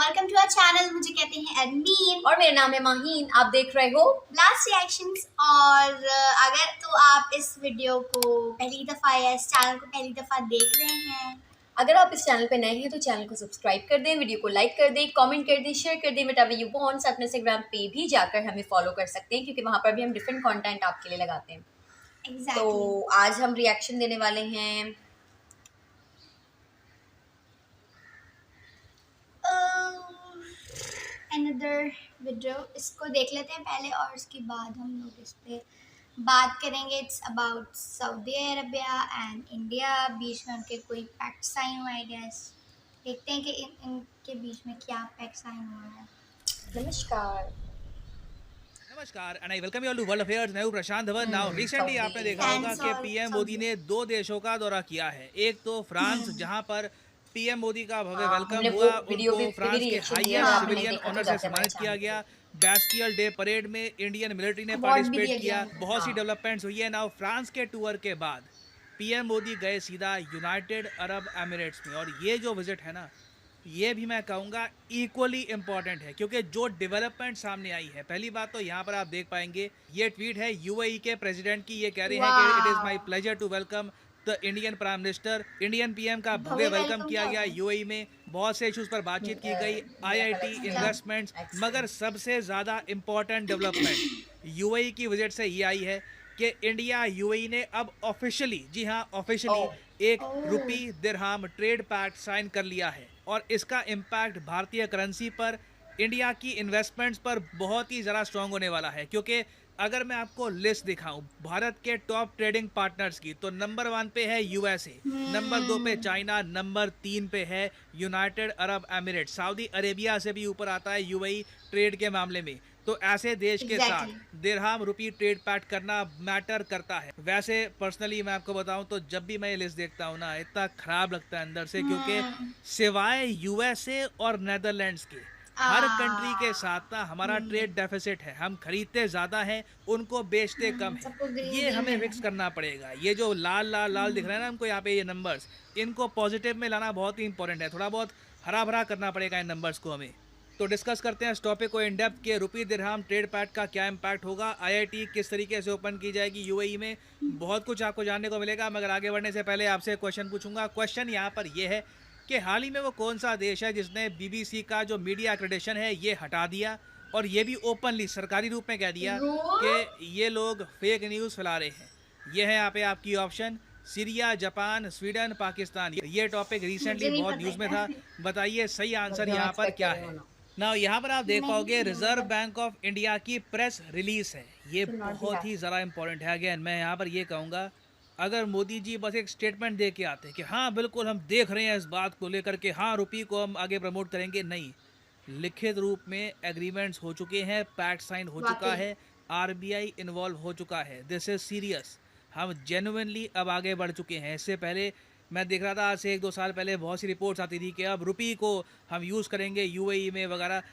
Welcome to our channel. मुझे कहते हैं एडमीन और मेरा नाम है माहीन। आप देख रहे हो ब्लास्ट रिएक्शंस। और अगर तो आप इस वीडियो को पहली दफ़ा या इस चैनल को पहली दफ़ा देख रहे हैं, अगर आप इस चैनल पे नए हैं तो चैनल को सब्सक्राइब कर दें, वीडियो को लाइक कर दें, कमेंट कर दें, शेयर कर दें। Whatever you want. अपने इंस्टाग्राम पे भी जाकर हमें फॉलो कर सकते हैं क्योंकि वहाँ पर भी हम डिफरेंट कंटेंट आपके लिए लगाते हैं। तो आज हम रिएक्शन देने वाले हैं अनदर वीडियो। इसको देख लेते हैं पहले और उसके बाद हम लोग इस पे बात करेंगे। It's about Saudi Arabia and India. बीच में उनके कोई पैक्ट साइन हुआ है गैस। देखते हैं कि इनके बीच में क्या पैक्ट साइन हुआ है। नमस्कार and I welcome you all to world affairs. मैं हूं प्रशांत धवन। नाउ रिसेंटली आपने देखा होगा कि पीएम मोदी ने 2 देशों का दौरा किया है। एक तो फ्रांस, जहां पर पीएम मोदी का भव्य वेलकम हुआ। उनको फ्रांस के हाईएस्ट सिविलियन ऑनर से सम्मानित किया गया। बैस्टियल डे परेड में इंडियन मिलिट्री ने पार्टिसिपेट किया। बहुत सी डेवलपमेंट्स हुई है। नाउ फ्रांस के टूर के बाद पीएम मोदी गए सीधा यूनाइटेड अरब एमिरेट्स में, और ये जो विजिट है ना, ये भी मैं कहूँगा इक्वली इम्पॉर्टेंट है क्योंकि जो डेवलपमेंट सामने आई है। पहली बात तो यहाँ पर आप देख पाएंगे, ये ट्वीट है यूएई के प्रेसिडेंट की। ये कह रहे हैं कि it is my pleasure to welcome the Indian prime minister. Indian PM का भव्य वेलकम किया गया यूएई में। बहुत से इश्यूज पर बातचीत की गई, आईआईटी इन्वेस्टमेंट्स, मगर सबसे ज़्यादा इम्पॉर्टेंट डेवलपमेंट यूएई की विजिट से ये आई है कि इंडिया यूएई ने अब ऑफिशियली, जी हाँ ऑफिशियली, एक रुपी दिरहाम ट्रेड पैक्ट साइन कर लिया है। और इसका इम्पैक्ट भारतीय करेंसी पर, इंडिया की इन्वेस्टमेंट्स पर बहुत ही ज़्यादा स्ट्रॉन्ग होने वाला है। क्योंकि अगर मैं आपको लिस्ट दिखाऊं भारत के टॉप ट्रेडिंग पार्टनर्स की, तो नंबर 1 पे है यूएसए, नंबर 2 पे चाइना, नंबर 3 पे है United Arab Emirates. Saudi Arabia से भी ऊपर आता है यूएई ट्रेड के मामले में। तो ऐसे देश के साथ दिरहाम रुपी ट्रेड पैक्ट करना मैटर करता है। वैसे पर्सनली मैं आपको बताऊं तो जब भी मैं ये लिस्ट देखता हूं ना, इतना खराब लगता है अंदर से, क्योंकि सिवाय यूएसए और नेदरलैंड्स के हर कंट्री के साथ ना हमारा ट्रेड डेफिसिट है। हम खरीदते ज़्यादा हैं, उनको बेचते कम है। ये हमें फिक्स करना पड़ेगा। ये जो लाल लाल लाल दिख रहा है ना हमको यहाँ पे, ये नंबर्स, इनको पॉजिटिव में लाना बहुत ही इंपॉर्टेंट है। थोड़ा बहुत हरा भरा करना पड़ेगा इन नंबर्स को हमें। तो डिस्कस करते हैं इस टॉपिक को इन डेप्थ के रुपी दिरहाम ट्रेड पैक्ट का क्या इम्पैक्ट होगा, आईआईटी किस तरीके से ओपन की जाएगी यूएई में। बहुत कुछ आपको जानने को मिलेगा। मगर आगे बढ़ने से पहले आपसे क्वेश्चन पूछूंगा। क्वेश्चन यहाँ पर यह है कि हाल ही में वो कौन सा देश है जिसने बीबीसी का जो मीडिया एक्रेडिटेशन है ये हटा दिया, और ये भी ओपनली सरकारी रूप में कह दिया कि ये लोग फेक न्यूज़ फैला रहे हैं। ये है यहाँ पे आपकी option: Syria, Japan, Sweden, Pakistan. ये टॉपिक रिसेंटली बहुत न्यूज़ में था। बताइए सही आंसर यहाँ पर क्या है। ना यहाँ पर आप देख पाओगे रिजर्व बैंक ऑफ इंडिया की प्रेस रिलीज है। ये बहुत ही ज़्यादा इंपॉर्टेंट है। अगेन मैं यहाँ पर ये कहूँगा, अगर मोदी जी बस एक स्टेटमेंट दे के आते कि हाँ बिल्कुल हम देख रहे हैं इस बात को लेकर के, हाँ रुपये को हम आगे प्रमोट करेंगे, नहीं, लिखित रूप में एग्रीमेंट्स हो चुके हैं, पैक्ट साइन हो चुका है, आरबीआई इन्वॉल्व हो चुका है। This is serious. हम जेन्युइनली अब आगे बढ़ चुके हैं। इससे पहले मैं देख रहा था, आज से 1-2 साल पहले बहुत सी रिपोर्ट्स आती थी कि अब रुपये को हम यूज़ करेंगे यूएई में वगैरह।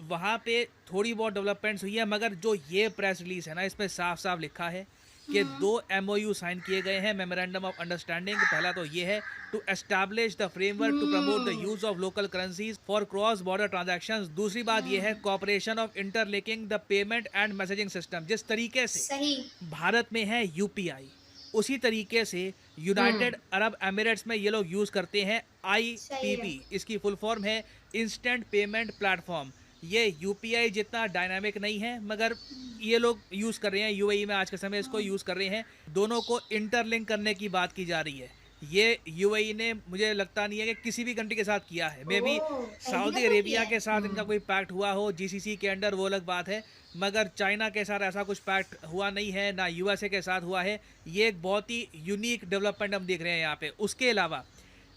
वहाँ पे थोड़ी बहुत डेवलपमेंट्स हुई है, मगर जो ये प्रेस रिलीज़ है ना, इसमें साफ साफ लिखा है कि 2 MOU साइन किए गए हैं, मेमोरेंडम ऑफ अंडरस्टैंडिंग। पहला तो ये है to establish the framework to promote the use of local currencies for cross border transactions. दूसरी बात ये है cooperation of interlinking the payment and messaging system. जिस तरीके से भारत में है यूपीआई, उसी तरीके से यूनाइटेड अरब एमिरेट्स में ये लोग यूज़ करते हैं IPP। इसकी फुल फॉर्म है इंस्टेंट पेमेंट प्लेटफॉर्म। ये यूपीआई जितना डायनामिक नहीं है, मगर ये लोग यूज़ कर रहे हैं यूएई में, आज के समय इसको यूज़ कर रहे हैं। दोनों को इंटरलिंक करने की बात की जा रही है। ये यूएई ने, मुझे लगता नहीं है कि किसी भी कंट्री के साथ किया है। मे बी सऊदी अरेबिया के साथ इनका कोई पैक्ट हुआ हो जीसीसी के अंडर, वो अलग बात है, मगर चाइना के साथ ऐसा कुछ पैक्ट हुआ नहीं है, ना यूएसए के साथ हुआ है। ये एक बहुत ही यूनिक डेवलपमेंट हम देख रहे हैं यहाँ पे। उसके अलावा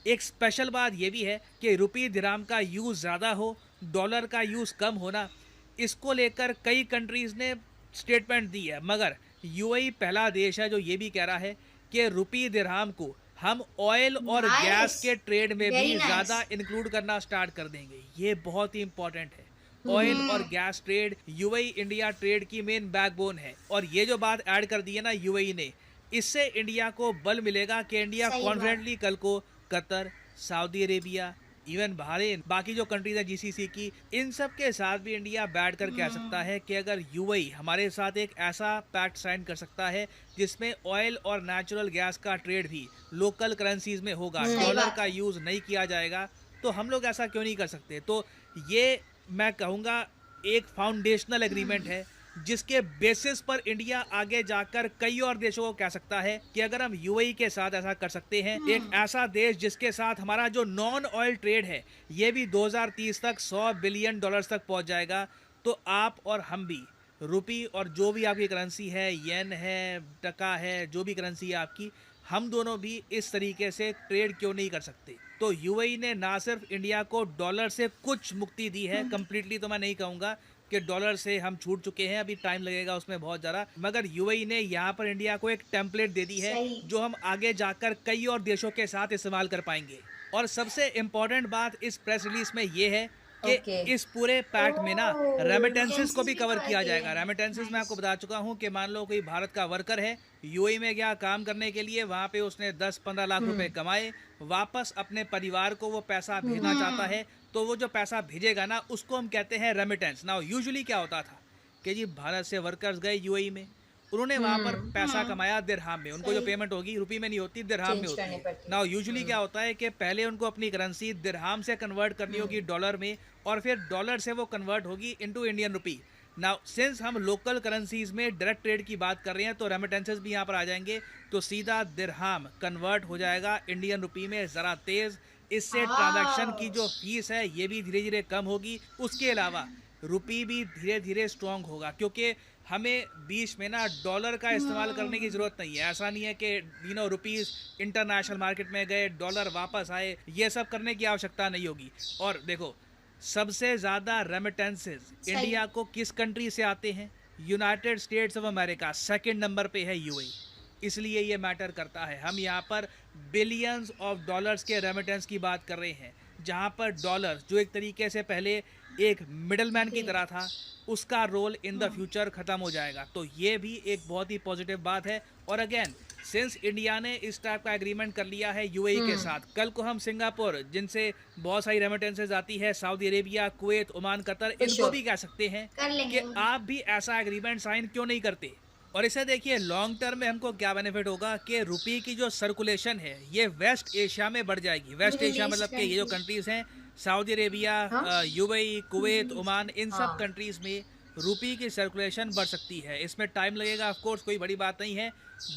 एक स्पेशल बात ये भी है कि रुपी दिरहाम का यूज़ ज़्यादा हो, डॉलर का यूज़ कम होना, इसको लेकर कई कंट्रीज़ ने स्टेटमेंट दी है। मगर यूएई पहला देश है जो ये भी कह रहा है कि रुपी दिरहाम को हम ऑयल और गैस के ट्रेड में भी ज़्यादा इंक्लूड करना स्टार्ट कर देंगे। ये बहुत ही इंपॉर्टेंट है। ऑयल और gas trade UAE India trade की मेन बैकबोन है। और ये जो बात ऐड कर दी है ना यूएई ने, इससे इंडिया को बल मिलेगा कि इंडिया कॉन्फिडेंटली कल को Qatar, Saudi Arabia, even Bahrain, बाकी जो कंट्रीज है जीसीसी की, इन सब के साथ भी इंडिया बैठ कर कह सकता है कि अगर यूएई हमारे साथ एक ऐसा पैक्ट साइन कर सकता है जिसमें ऑयल और नेचुरल गैस का ट्रेड भी लोकल करेंसीज में होगा, डॉलर का यूज नहीं किया जाएगा, तो हम लोग ऐसा क्यों नहीं कर सकते। तो ये मैं कहूँगा एक फाउंडेशनल एग्रीमेंट है जिसके बेसिस पर इंडिया आगे जाकर कई और देशों को कह सकता है कि अगर हम यूएई के साथ ऐसा कर सकते हैं, एक ऐसा देश जिसके साथ हमारा जो नॉन ऑयल ट्रेड है ये भी 2030 तक $100 बिलियन तक पहुंच जाएगा, तो आप और हम भी रुपी और जो भी आपकी करेंसी है, येन है, टका है, जो भी करेंसी है आपकी, हम दोनों भी इस तरीके से ट्रेड क्यों नहीं कर सकते। तो यूएई ने ना सिर्फ इंडिया को डॉलर से कुछ मुक्ति दी है, कंप्लीटली तो मैं नहीं कहूँगा कि डॉलर से हम छूट चुके हैं, अभी टाइम लगेगा उसमें बहुत ज़्यादा, मगर यूएई ने यहाँ पर इंडिया को एक टेम्पलेट दे दी है जो हम आगे जाकर कई और देशों के साथ इस्तेमाल कर पाएंगे। और सबसे इम्पोर्टेंट बात इस प्रेस रिलीज में ये है कि इस पूरे पैक्ट में ना रेमिटेंसेस को भी कवर किया जाएगा। रेमिटेंसेस मैं आपको बता चुका हूँ कि मान लो कोई भारत का वर्कर है, यूएई में गया काम करने के लिए, वहाँ पे उसने 10-15 लाख रुपए कमाए, वापस अपने परिवार को वो पैसा भेजना चाहता है, तो वो जो पैसा भेजेगा ना उसको हम कहते हैं रेमिटेंस। नाउ यूजुअली क्या होता था कि जी भारत से वर्कर्स गए यूएई में, उन्होंने वहाँ पर पैसा कमाया दिरहाम में, उनको जो पेमेंट होगी रुपी में नहीं होती, दिरहाम में होती है। नाउ यूजुअली क्या होता है कि पहले उनको अपनी करेंसी दिरहाम से कन्वर्ट करनी होगी डॉलर में, और फिर डॉलर से वो कन्वर्ट होगी into Indian rupee. Now since हम लोकल करेंसीज में डायरेक्ट ट्रेड की बात कर रहे हैं तो रेमिटेंसेस भी यहाँ पर आ जाएंगे, तो सीधा दिरहाम कन्वर्ट हो जाएगा इंडियन रुपी में ज़रा तेज़। इससे ट्रांजैक्शन की जो फीस है ये भी धीरे धीरे कम होगी। उसके अलावा रुपी भी धीरे धीरे स्ट्रॉन्ग होगा, क्योंकि हमें बीच में ना डॉलर का इस्तेमाल करने की ज़रूरत नहीं है। ऐसा नहीं है कि रुपीज़ इंटरनेशनल मार्केट में गए, डॉलर वापस आए, ये सब करने की आवश्यकता नहीं होगी। और देखो सबसे ज़्यादा रेमिटेंसेस इंडिया को किस कंट्री से आते हैं? United states of America, second number पे है यूएई। इसलिए ये मैटर करता है। हम यहाँ पर बिलियंस ऑफ डॉलर्स के रेमिटेंस की बात कर रहे हैं, जहाँ पर डॉलर जो एक तरीके से पहले एक मिडलमैन की तरह था, उसका रोल इन द फ्यूचर ख़त्म हो जाएगा। तो ये भी एक बहुत ही पॉजिटिव बात है। और अगेन सिंस इंडिया ने इस टाइप का एग्रीमेंट कर लिया है यूएई के साथ, कल को हम सिंगापुर, जिनसे बहुत सारी रेमिटेंसेज आती है, Saudi Arabia, Kuwait, Oman, Qatar, इनको भी कह सकते हैं कि आप भी ऐसा एग्रीमेंट साइन क्यों नहीं करते। और इसे देखिए लॉन्ग टर्म में हमको क्या बेनिफिट होगा कि रुपये की जो सर्कुलेशन है ये वेस्ट एशिया में बढ़ जाएगी। वेस्ट एशिया मतलब कि ये जो कंट्रीज़ हैं, Saudi Arabia, UAE, Kuwait, Oman, इन सब कंट्रीज़ में रुपये की सर्कुलेशन बढ़ सकती है। इसमें टाइम लगेगा, ऑफ कोर्स कोई बड़ी बात नहीं है,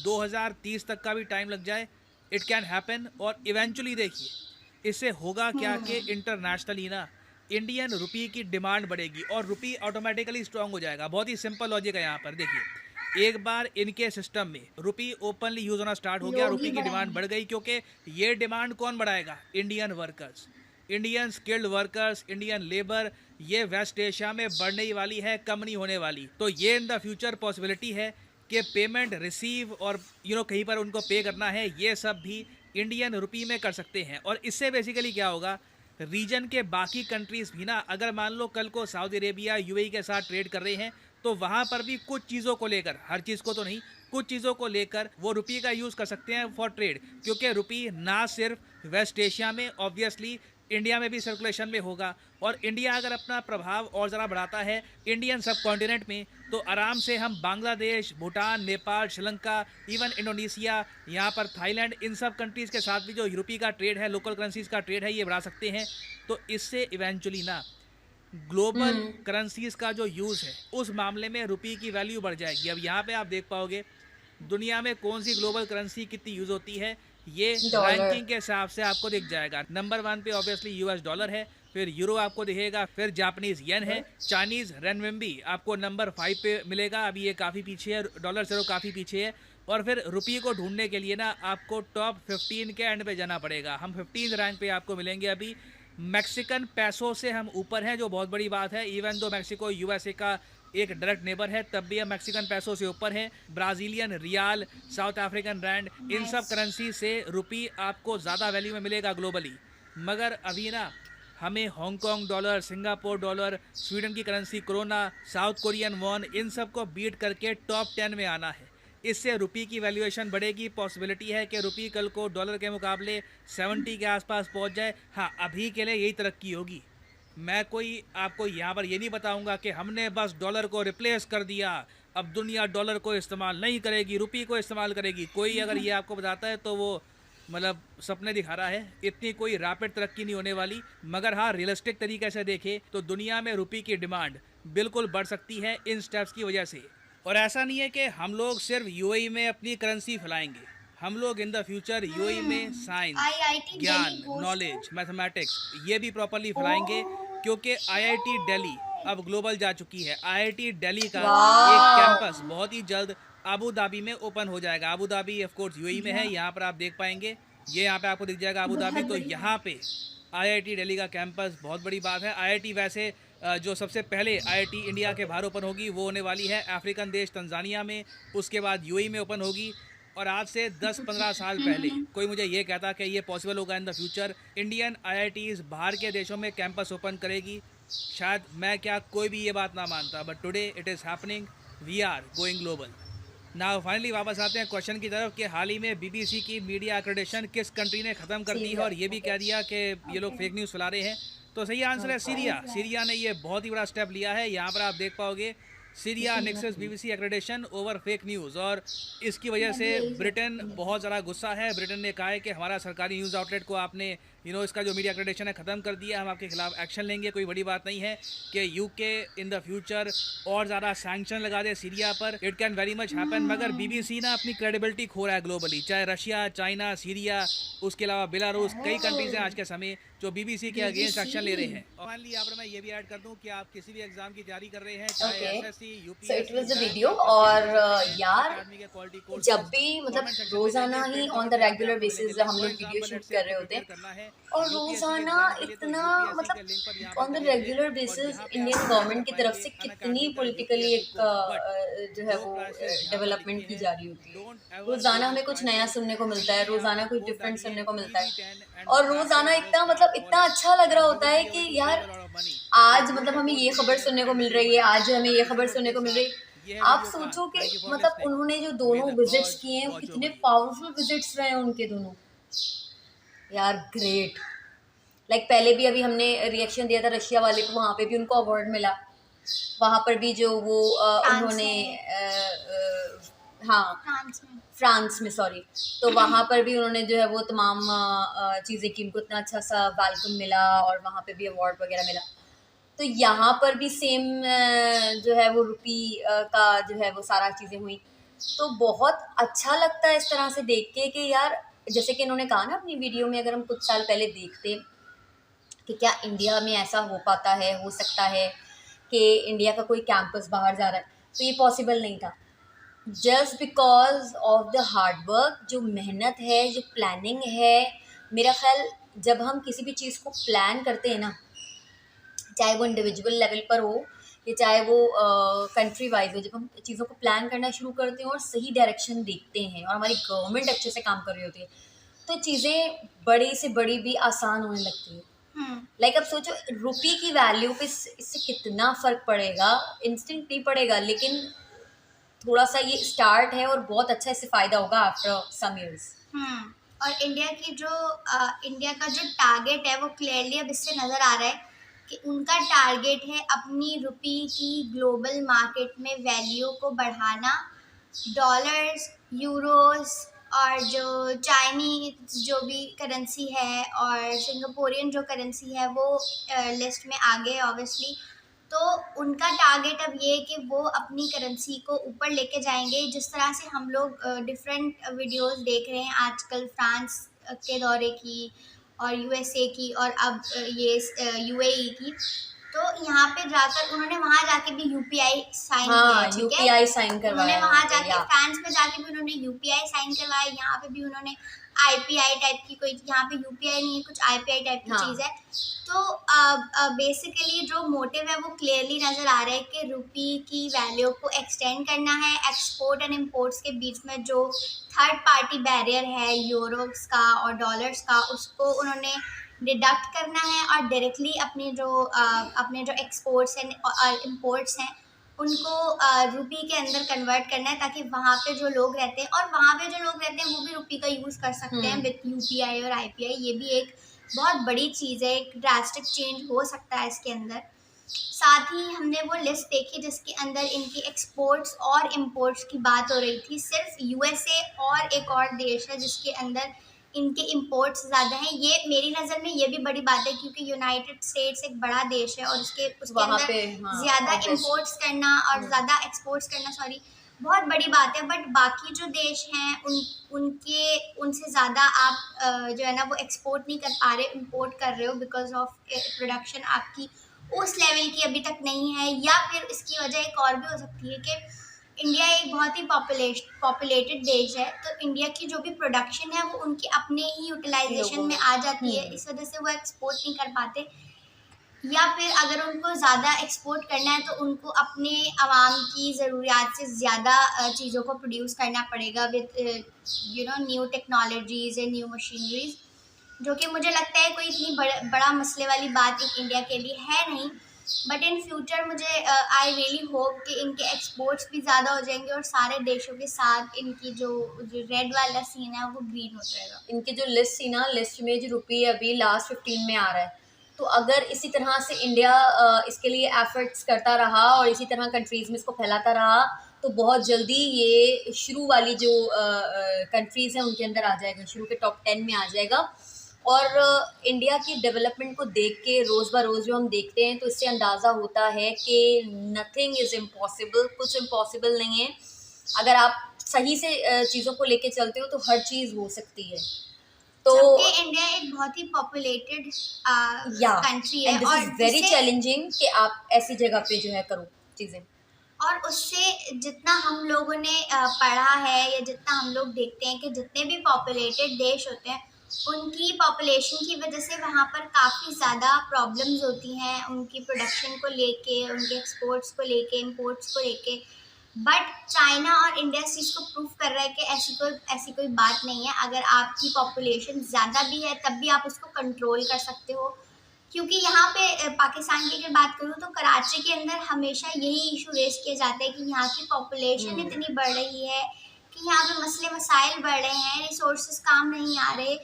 2030 तक का भी टाइम लग जाए, इट कैन हैपन। और इवेंचुअली देखिए इससे होगा क्या कि इंटरनेशनली ना इंडियन रुपये की डिमांड बढ़ेगी और रुपये ऑटोमेटिकली स्ट्रांग हो जाएगा। बहुत ही सिंपल लॉजिक है यहाँ पर। देखिए एक बार इनके सिस्टम में रुपये ओपनली यूज होना स्टार्ट हो गया, रुपये की डिमांड बढ़ गई, क्योंकि ये डिमांड कौन बढ़ाएगा? Indian workers, Indian skilled workers, Indian labour. ये वेस्ट एशिया में बढ़ने ही वाली है, कम नहीं होने वाली। तो ये इन द फ्यूचर पॉसिबिलिटी है कि पेमेंट रिसीव और कहीं पर उनको पे करना है, ये सब भी इंडियन रुपये में कर सकते हैं। और इससे बेसिकली क्या होगा, रीजन के बाकी कंट्रीज़ भी ना, अगर मान लो कल को सऊदी अरेबिया यूएई के साथ ट्रेड कर रहे हैं, तो वहाँ पर भी कुछ चीज़ों को लेकर, हर चीज़ को तो नहीं, कुछ चीज़ों को लेकर वो रुपये का यूज़ कर सकते हैं फॉर ट्रेड। क्योंकि रुपये ना सिर्फ वेस्ट एशिया में, ऑब्वियसली इंडिया में भी सर्कुलेशन में होगा। और इंडिया अगर अपना प्रभाव और ज़रा बढ़ाता है इंडियन सब कॉन्टिनेंट में, तो आराम से हम बांग्लादेश, भूटान, नेपाल, श्रीलंका, इवन इंडोनेशिया, यहाँ पर थाईलैंड, इन सब कंट्रीज़ के साथ भी जो रुपये का ट्रेड है, लोकल करेंसीज़ का ट्रेड है, ये बढ़ा सकते हैं। तो इससे इवेंचुअली ना ग्लोबल करेंसीज़ का जो यूज़ है उस मामले में रुपये की वैल्यू बढ़ जाएगी। अब यहाँ पे आप देख पाओगे दुनिया में कौन सी ग्लोबल करेंसी कितनी यूज़ होती है, ये रैंकिंग के हिसाब से आपको दिख जाएगा। नंबर 1 पे ऑब्वियसली यूएस डॉलर है, फिर यूरो आपको दिखेगा, फिर जापानीज येन है, चाइनीज़ रेनमिंबी आपको नंबर 5 पे मिलेगा। अभी ये काफ़ी पीछे है, डॉलर से काफ़ी पीछे है। और फिर रुपये को ढूंढने के लिए ना आपको टॉप 15 के एंड पे जाना पड़ेगा। हम 15 रैंक पे आपको मिलेंगे। अभी मैक्सिकन पैसों से हम ऊपर हैं, जो बहुत बड़ी बात है। इवन दो मैक्सिको यूएसए का एक डायरेक्ट नेबर है, तब भी हम मैक्सिकन पैसों से ऊपर हैं। Brazilian real, South African rand, इन सब करेंसी से रुपये आपको ज़्यादा वैल्यू में मिलेगा ग्लोबली। मगर अभी ना हमें Hong Kong dollar, Singapore dollar, Sweden की currency krona, South Korean won, इन सब को बीट करके टॉप 10 में आना है। इससे रुपये की वैल्यूएशन बढ़ेगी। पॉसिबिलिटी है कि रुपये कल को डॉलर के मुकाबले 70 के आसपास पहुंच जाए। हाँ, अभी के लिए यही तरक्की होगी। मैं कोई आपको यहाँ पर ये नहीं बताऊंगा कि हमने बस डॉलर को रिप्लेस कर दिया, अब दुनिया डॉलर को इस्तेमाल नहीं करेगी, रुपये को इस्तेमाल करेगी। कोई अगर ये आपको बताता है तो वो मतलब सपने दिखा रहा है। इतनी कोई रैपिड तरक्की नहीं होने वाली। मगर हाँ, रियलिस्टिक तरीके से देखें तो दुनिया में रुपये की डिमांड बिल्कुल बढ़ सकती है इन स्टेप्स की वजह से। और ऐसा नहीं है कि हम लोग सिर्फ यूएई में अपनी करेंसी फैलाएंगे। हम लोग इन द फ्यूचर यूएई में साइंस, IIT ज्ञान, दिल्ली goes नॉलेज, मैथमेटिक्स ये भी प्रॉपरली फैलाएंगे, क्योंकि आईआईटी दिल्ली अब ग्लोबल जा चुकी है। आईआईटी दिल्ली का एक कैंपस बहुत ही जल्द अबू धाबी में ओपन हो जाएगा। Abu Dhabi of course UAE में है, यहाँ पर आप देख पाएंगे, ये यहाँ पे आपको दिख जाएगा अबू धाबी। तो यहाँ पे आईआईटी दिल्ली का कैंपस बहुत बड़ी बात है। आईआईटी वैसे जो सबसे पहले आईआईटी इंडिया के बाहर ओपन होगी वो होने वाली है अफ्रीकन देश तंजानिया में, उसके बाद यूएई में ओपन होगी। और आज से 10-15 साल पहले कोई मुझे ये कहता कि ये पॉसिबल होगा in the future, Indian IITs बाहर के देशों में कैंपस ओपन करेगी, शायद मैं क्या कोई भी ये बात ना मानता। But today it is happening, we are going global. Now finally वापस आते हैं क्वेश्चन की तरफ कि हाल ही में बीबीसी की मीडिया एक्रेडिटेशन किस कंट्री ने ख़त्म कर दी है, और ये भी कह दिया कि ये लोग फेक न्यूज़ फैला रहे हैं। तो सही आंसर है सीरिया। सीरिया ने ये बहुत ही बड़ा स्टेप लिया है। यहाँ पर आप देख पाओगे Syria nexus BBC accreditation over fake news. और इसकी वजह से ब्रिटेन बहुत ज़्यादा गुस्सा है। ब्रिटेन ने कहा है कि हमारा सरकारी न्यूज़ आउटलेट को आपने इसका जो मीडिया एक्रेडिटेशन है ख़त्म कर दिया, हम आपके खिलाफ एक्शन लेंगे। कोई बड़ी बात नहीं है कि यूके इन द फ्यूचर और ज़्यादा सैंक्शन लगा दे सीरिया पर, it can very much happen. मगर बीबीसी ना अपनी क्रेडिबिलिटी खो रहा है ग्लोबली, चाहे रशिया, चाइना, सीरिया, उसके अलावा बेलारूस, कई कंट्रीज हैं आज के समय जो बीबीसी के अगेंस्ट एक्शन ले रहे हैं। और फाइनली यहाँ पर मैं ये भी ऐड कर दूँ कि आप किसी भी एग्जाम की तैयारी कर रहे हैं, चाहे SSC, so it was the video. और यार जब भी मतलब रोजाना ही ऑन द रेगुलर बेसिस हम लोग वीडियो शूट कर रहे होते हैं, और रोजाना इतना मतलब on the regular basis Indian government की तरफ से कितनी पॉलिटिकली एक जो है वो डेवलपमेंट की जा रही होती है। रोजाना हमें कुछ नया सुनने को मिलता है, रोजाना कुछ डिफरेंट सुनने को मिलता है, और रोजाना इतना मतलब इतना अच्छा लग रहा होता है कि यार आज मतलब हमें ये खबर सुनने को मिल रही है, आज हमें ये खबर सुनने को मिल रही है। आप सोचो कि मतलब उन्होंने जो दोनों विजिट्स किए हैं, कितने पावरफुल विजिट्स रहे हैं उनके दोनों, यार ग्रेट। लाइक पहले भी अभी हमने रिएक्शन दिया था रशिया वाले को, वहाँ पे भी उनको अवार्ड मिला। वहाँ पर भी जो वो उन्होंने हाँ फ्रांस में सॉरी, तो वहाँ पर भी उन्होंने जो है वो तमाम चीज़ें की, उनको इतना अच्छा सा वेलकम मिला और वहाँ पे भी अवार्ड वगैरह मिला। तो यहाँ पर भी सेम जो है वो रुपी का जो है वो सारा चीज़ें हुई। तो बहुत अच्छा लगता है इस तरह से देख के कि यार जैसे कि इन्होंने कहा ना अपनी वीडियो में, अगर हम कुछ साल पहले देखते कि क्या इंडिया में ऐसा हो पाता है, हो सकता है कि इंडिया का कोई कैंपस बाहर जा रहा है, तो ये पॉसिबल नहीं था। Just because of the hard work, जो मेहनत है, जो प्लानिंग है। मेरा ख्याल जब हम किसी भी चीज़ को प्लान करते हैं ना, चाहे वो इंडिविजुअल लेवल पर हो या चाहे वो कंट्री वाइज हो, जब हम चीज़ों को प्लान करना शुरू करते हैं और सही डायरेक्शन देखते हैं और हमारी गवर्नमेंट अच्छे से काम कर रही होती है, तो चीज़ें बड़ी से बड़ी भी आसान होने लगती है। लाइक अब सोचो रुपये की वैल्यू पे इससे कितना फ़र्क पड़ेगा। इंस्टेंट नहीं पड़ेगा, लेकिन थोड़ा सा ये स्टार्ट है और बहुत अच्छा इससे फ़ायदा होगा आफ्टर सम ईयर्स। और इंडिया का जो टारगेट है वो क्लियरली अब इससे नज़र आ रहा है कि उनका टारगेट है अपनी रुपये की ग्लोबल मार्केट में वैल्यू को बढ़ाना। डॉलर्स, यूरोस और जो चाइनीज जो भी करेंसी है और सिंगापुरियन जो करेंसी है वो लिस्ट में आ गए ऑब्वियसली। तो उनका टारगेट अब ये है कि वो अपनी करेंसी को ऊपर लेके जाएंगे। जिस तरह से हम लोग डिफरेंट वीडियोस देख रहे हैं आजकल फ्रांस के दौरे की और यूएसए की और अब ये यूएई की, तो यहाँ पे जाकर उन्होंने वहाँ जाके भी यूपीआई साइन किया है। ठीक है, यूपीआई साइन करवाया, उन्होंने वहाँ जाके फ्रांस में जाके भी उन्होंने यूपीआई साइन करवाया। यहाँ पे भी उन्होंने आईपीआई टाइप की कोई, यहाँ पे यूपीआई नहीं है, कुछ आईपीआई टाइप की चीज़ है। तो बेसिकली जो मोटिव है वो क्लियरली नज़र आ रहा है कि रुपये की वैल्यू को एक्सटेंड करना है। एक्सपोर्ट एंड इम्पोर्ट्स के बीच में जो थर्ड पार्टी बैरियर है यूरोस का और डॉलर्स का, उसको उन्होंने डिडक्ट करना है और डायरेक्टली अपने जो एक्सपोर्ट्स एंड और इम्पोर्ट्स हैं उनको रुपी के अंदर कन्वर्ट करना है, ताकि वहाँ पे जो लोग रहते हैं, और वहाँ पे जो लोग रहते हैं वो भी रुपी का यूज़ कर सकते हैं विथ यूपीआई और आईपीआई। ये भी एक बहुत बड़ी चीज़ है, एक ड्रास्टिक चेंज हो सकता है इसके अंदर। साथ ही हमने वो लिस्ट देखी जिसके अंदर इनकी एक्सपोर्ट्स और इंपोर्ट्स की बात हो रही थी। सिर्फ यूएसए और एक और देश है जिसके अंदर इनके इंपोर्ट्स ज़्यादा हैं। ये मेरी नज़र में ये भी बड़ी बात है, क्योंकि यूनाइटेड स्टेट्स एक बड़ा देश है और उसके वहाँ अंदर पे हाँ, ज़्यादा obvious। इंपोर्ट्स करना और ज़्यादा एक्सपोर्ट्स करना, सॉरी, बहुत बड़ी बात है। बट बाकी जो देश हैं उनसे ज़्यादा आप जो है ना वो एक्सपोर्ट नहीं कर पा रहे, इंपोर्ट कर रहे हो, बिकॉज ऑफ प्रोडक्शन आपकी उस लेवल की अभी तक नहीं है। या फिर इसकी वजह एक और भी हो सकती है कि इंडिया एक बहुत ही पॉपुलेटेड देश है, तो इंडिया की जो भी प्रोडक्शन है वो उनके अपने ही यूटिलाइजेशन में आ जाती है, इस वजह से वो एक्सपोर्ट नहीं कर पाते। या फिर अगर उनको ज़्यादा एक्सपोर्ट करना है तो उनको अपने आवाम की ज़रूरियात से ज़्यादा चीज़ों को प्रोड्यूस करना पड़ेगा with new technologies and new machineries, जो कि मुझे लगता है कोई इतनी बड़ा मसले वाली बात इंडिया के लिए है नहीं। बट इन फ्यूचर मुझे आई रियली होप कि इनके एक्सपोर्ट्स भी ज़्यादा हो जाएंगे और सारे देशों के साथ इनकी जो रेड वाला सीन है वो ग्रीन हो जाएगा। इनकी जो लिस्ट थी ना, लिस्ट में जो रुपये अभी लास्ट 15 में आ रहा है, तो अगर इसी तरह से इंडिया इसके लिए एफर्ट्स करता रहा और इसी तरह कंट्रीज़ में इसको फैलाता रहा तो बहुत जल्दी ये शुरू वाली जो कंट्रीज़ हैं उनके अंदर आ जाएगा, शुरू के टॉप 10 में आ जाएगा। और इंडिया की डेवलपमेंट को देख के रोज़ ब रोज़ जो हम देखते हैं तो इससे अंदाज़ा होता है कि नथिंग इज़ इम्पॉसिबल, कुछ इम्पॉसिबल नहीं है। अगर आप सही से चीज़ों को लेके चलते हो तो हर चीज़ हो सकती है। तो जबकि इंडिया एक बहुत ही पॉपुलेटेड कंट्री है और वेरी चैलेंजिंग कि आप ऐसी जगह पे जो है करो चीज़ें। और उससे जितना हम लोगों ने पढ़ा है या जितना हम लोग देखते हैं कि जितने भी पॉपुलेटेड देश होते हैं उनकी पॉपुलेशन की वजह से वहाँ पर काफ़ी ज़्यादा प्रॉब्लम्स होती हैं, उनकी प्रोडक्शन को लेके, उनके एक्सपोर्ट्स को लेके, इंपोर्ट्स को लेके। बट चाइना और इंडिया इस चीज़ को प्रूव कर रहा है कि ऐसी कोई बात नहीं है। अगर आपकी पॉपुलेशन ज़्यादा भी है तब भी आप उसको कंट्रोल कर सकते हो। क्योंकि यहाँ पे पाकिस्तान की अगर बात करूँ तो कराची के अंदर हमेशा यही इशू रेस किया जाता है कि यहाँ की पॉपुलेशन इतनी बढ़ रही है कि यहाँ पे मसले मसाइल बढ़ रहे हैं, रिसोर्सेज काम नहीं आ रहे।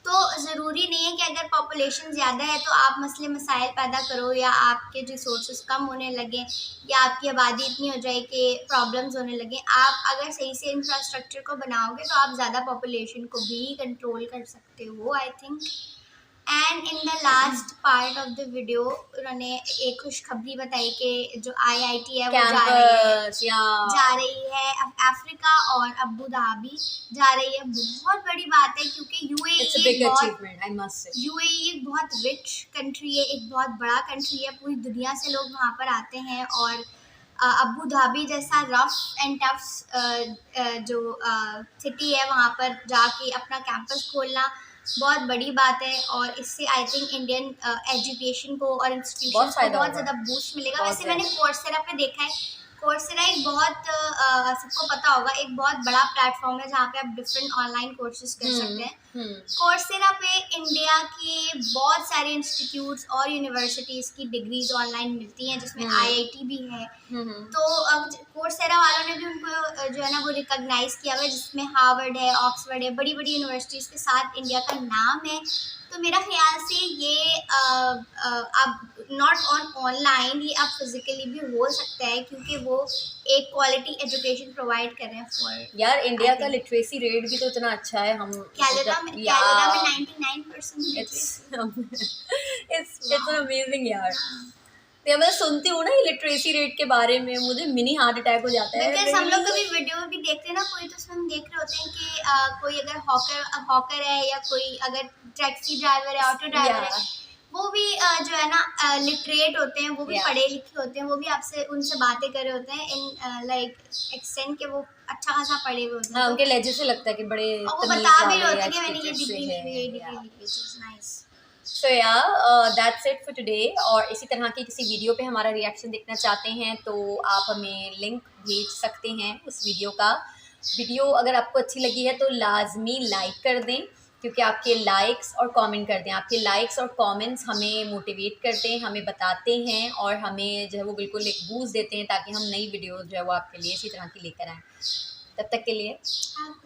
तो ज़रूरी नहीं है कि अगर पॉपुलेशन ज़्यादा है तो आप मसले मसाइल पैदा करो या आपके रिसोर्सेज कम होने लगे या आपकी आबादी इतनी हो जाए कि प्रॉब्लम्स होने लगे। आप अगर सही से इंफ्रास्ट्रक्चर को बनाओगे तो आप ज़्यादा पॉपुलेशन को भी कंट्रोल कर सकते हो, I think. And in the last part of the video उन्होंने एक खुशखबरी बताई कि जो आईआईटी है वो जा रही है अफ्रीका और अबू धाबी जा रही है। बहुत बड़ी बात है क्योंकि यूएई एक बहुत रिच कंट्री है, एक बहुत बड़ा कंट्री है, पूरी दुनिया से लोग वहाँ पर आते हैं। और अबू धाबी जैसा रफ एंड टफ जो सिटी है वहाँ पर जाके अपना कैंपस खोलना बहुत बड़ी बात है। और इससे आई थिंक इंडियन एजुकेशन को और इंस्टीट्यूशन को बहुत ज़्यादा बूस्ट मिलेगा। वैसे मैंने कोर्सेरा पे देखा है, कोर्सेरा एक बहुत सबको पता होगा एक बहुत बड़ा प्लेटफॉर्म है जहाँ पे आप डिफरेंट ऑनलाइन कोर्सेज कर सकते हैं। कोर्सेरा पे इंडिया के बहुत सारे इंस्टीट्यूट्स और यूनिवर्सिटीज़ की डिग्रीज ऑनलाइन मिलती हैं जिसमें आईआईटी भी है। तो कोर्सेरा वालों ने भी उनको जो है ना वो रिकॉग्नाइज किया हुआ है, जिसमें हार्वर्ड है, ऑक्सफोर्ड है, बड़ी बड़ी यूनिवर्सिटीज़ के साथ इंडिया का नाम है। तो मेरा ख्याल से ये अब नॉट ऑनलाइन, ये अब फिजिकली भी हो सकता है क्योंकि वो एक क्वालिटी एजुकेशन प्रोवाइड कर रहे हैं फॉर। यार इंडिया का लिटरेसी रेट भी तो इतना अच्छा है, हम कैनेडा में 99% इट्स अमेजिंग यार। तो मैं सुनती हूँ ना ये लिटरेसी रेट के बारे में, मुझे मिनी हार्ट अटैक हो जाता है। बिकॉज हम लोग कभी वीडियो भी देखते हैं ना कोई, तो उसमें हम देख रहे होते हैं कि कोई अगर हॉकर है या कोई अगर टैक्सी ड्राइवर है, ऑटो ड्राइवर है, वो भी जो है ना लिटरेट होते हैं, वो भी पढ़े लिखे होते हैं, वो भी आपसे उनसे बातें कर रहे होते हैं इन लाइक एक्सेंट के, वो अच्छा खासा पढ़े हुए होते हैं। उनके लहजे से लगता है कि बड़े वो बता भी रहे होते हैं कि मैंने ये डिग्री ली है, ये डिग्री ली है। नाइस। सो या दैट्स इट फॉर टुडे। और इसी तरह की किसी वीडियो पे हमारा रिएक्शन देखना चाहते हैं तो आप हमें लिंक भेज सकते हैं उस वीडियो का। वीडियो अगर आपको अच्छी लगी है तो लाजमी लाइक कर दें क्योंकि आपके लाइक्स और कमेंट करते हैं, आपके लाइक्स और कमेंट्स हमें मोटिवेट करते हैं, हमें बताते हैं और हमें जो है वो बिल्कुल एक बूस्ट देते हैं ताकि हम नई वीडियोस जो है वो आपके लिए इसी तरह की लेकर आएँ। तब तक के लिए आप